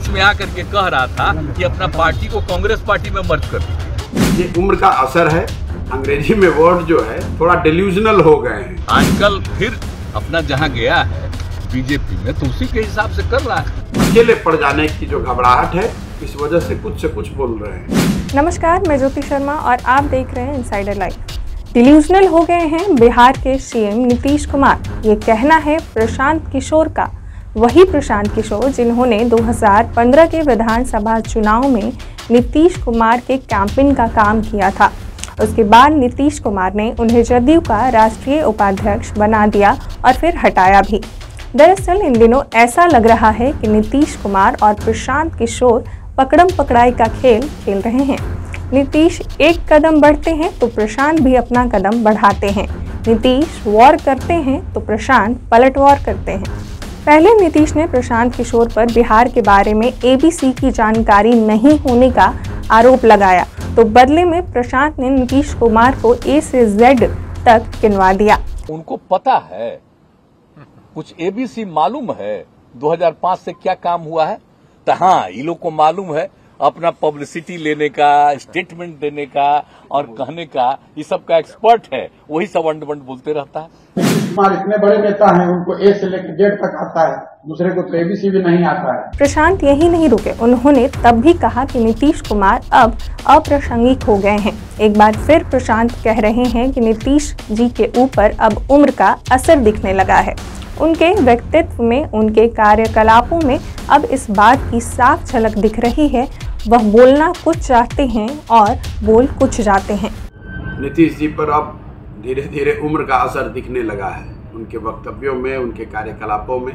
बीच में आकर के कह रहा था कि अपना पार्टी को कांग्रेस पार्टी में मर्ज कर दीजिए। ये उम्र का असर है। अंग्रेजी में वर्ड जो है थोड़ा डेल्यूजनल हो गए हैं। आजकल फिर अपना जहां गया है बीजेपी में तो उसी के हिसाब से कर रहा है। अकेले पड़ जाने की जो घबराहट है इस वजह से कुछ बोल रहे हैं। नमस्कार, मैं ज्योति शर्मा और आप देख रहे हैं इनसाइडर लाइव। डिल्यूजनल हो गए हैं बिहार के सीएम नीतीश कुमार। ये कहना है प्रशांत किशोर का, वही प्रशांत किशोर जिन्होंने 2015 के विधानसभा चुनाव में नीतीश कुमार के कैंपेन का काम किया था। उसके बाद नीतीश कुमार ने उन्हें जदयू का राष्ट्रीय उपाध्यक्ष बना दिया और फिर हटाया भी। दरअसल इन दिनों ऐसा लग रहा है कि नीतीश कुमार और प्रशांत किशोर पकड़म पकड़ाई का खेल खेल रहे हैं। नीतीश एक कदम बढ़ते हैं तो प्रशांत भी अपना कदम बढ़ाते हैं। नीतीश वॉर करते हैं तो प्रशांत पलट वॉर करते हैं। पहले नीतीश ने प्रशांत किशोर पर बिहार के बारे में ABC की जानकारी नहीं होने का आरोप लगाया, तो बदले में प्रशांत ने नीतीश कुमार को A से Z तक गिनवा दिया। उनको पता है, कुछ ABC मालूम है 2005 से क्या काम हुआ है। तो हाँ, ये लोग को मालूम है अपना पब्लिसिटी लेने का, स्टेटमेंट देने का और कहने का, ये सब का एक्सपर्ट है, वही सब अंड बंड बोलते रहता है। नीतीश कुमार इतने बड़े नेता हैं, उनको A से लेकर Z तक आता है, दूसरे को तो ABC भी नहीं आता है। प्रशांत यही नहीं रुके, उन्होंने तब भी कहा कि नीतीश कुमार अब अप्रासंगिक हो गए हैं। एक बार फिर प्रशांत कह रहे हैं कि नीतीश जी के ऊपर अब उम्र का असर दिखने लगा है। उनके व्यक्तित्व में, उनके कार्यकलापों में अब इस बात की साफ झलक दिख रही है। वह बोलना कुछ चाहते हैं और बोल कुछ जाते हैं। नीतीश जी पर अब धीरे धीरे उम्र का असर दिखने लगा है। उनके वक्तव्यों में, उनके कार्यकलापों में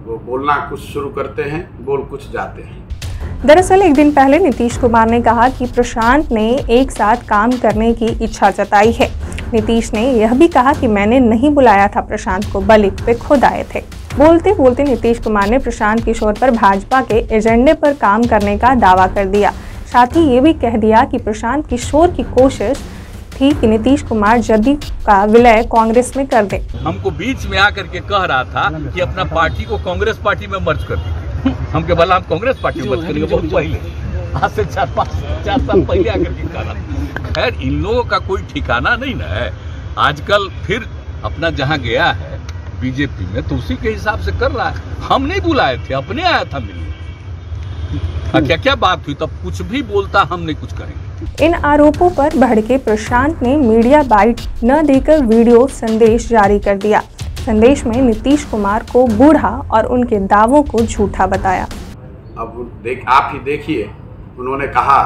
वो बोलना कुछ शुरू करते हैं, बोल कुछ जाते हैं। दरअसल एक दिन पहले नीतीश कुमार ने कहा कि प्रशांत ने एक साथ काम करने की इच्छा जताई है। नीतीश ने यह भी कहा कि मैंने नहीं बुलाया था प्रशांत को, बल्कि वे खुद आए थे। बोलते बोलते नीतीश कुमार ने प्रशांत किशोर पर भाजपा के एजेंडे पर काम करने का दावा कर दिया। साथ ही ये भी कह दिया कि प्रशांत किशोर की कोशिश थी कि नीतीश कुमार जदयू का विलय कांग्रेस में कर दे। हमको बीच में आकर के कह रहा था कि अपना पार्टी को कांग्रेस पार्टी में मर्ज कर दीजिए। हम के बोला हम कांग्रेस पार्टी में मर्ज करेंगे, बहुत पहले, आज से 4 साल पहले आकर के कहा। खैर, इन लोगों का कोई ठिकाना नहीं ना है। आजकल फिर अपना जहां गया है बीजेपी में तो उसी के हिसाब से कर रहा है। हम नहीं बुलाए थे, अपने आया था मिलने। क्या क्या बात हुई, तब कुछ भी बोलता, हम नहीं कुछ करेंगे। इन आरोपों पर भड़के प्रशांत ने मीडिया बाइट न देकर वीडियो संदेश जारी कर दिया। संदेश में नीतीश कुमार को बूढ़ा और उनके दावों को झूठा बताया। अब आप ही देखिए, उन्होंने कहा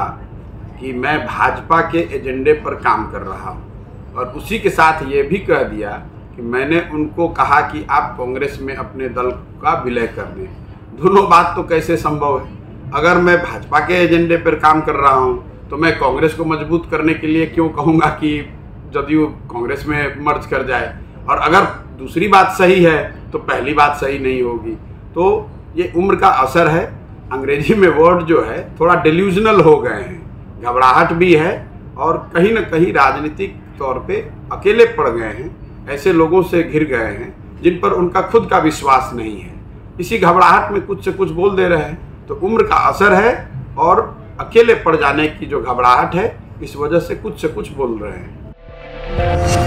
कि मैं भाजपा के एजेंडे पर काम कर रहा हूं और उसी के साथ ये भी कह दिया कि मैंने उनको कहा कि आप कांग्रेस में अपने दल का विलय कर दें। दोनों बात तो कैसे संभव है? अगर मैं भाजपा के एजेंडे पर काम कर रहा हूं तो मैं कांग्रेस को मजबूत करने के लिए क्यों कहूँगा कि जदयू कांग्रेस में मर्ज कर जाए? और अगर दूसरी बात सही है तो पहली बात सही नहीं होगी। तो ये उम्र का असर है। अंग्रेजी में वर्ड जो है थोड़ा डेल्यूजनल हो गए हैं। घबराहट भी है और कहीं ना कहीं राजनीतिक तौर पे अकेले पड़ गए हैं। ऐसे लोगों से घिर गए हैं जिन पर उनका खुद का विश्वास नहीं है। इसी घबराहट में कुछ से कुछ बोल दे रहे हैं। तो उम्र का असर है और अकेले पड़ जाने की जो घबराहट है इस वजह से कुछ बोल रहे हैं।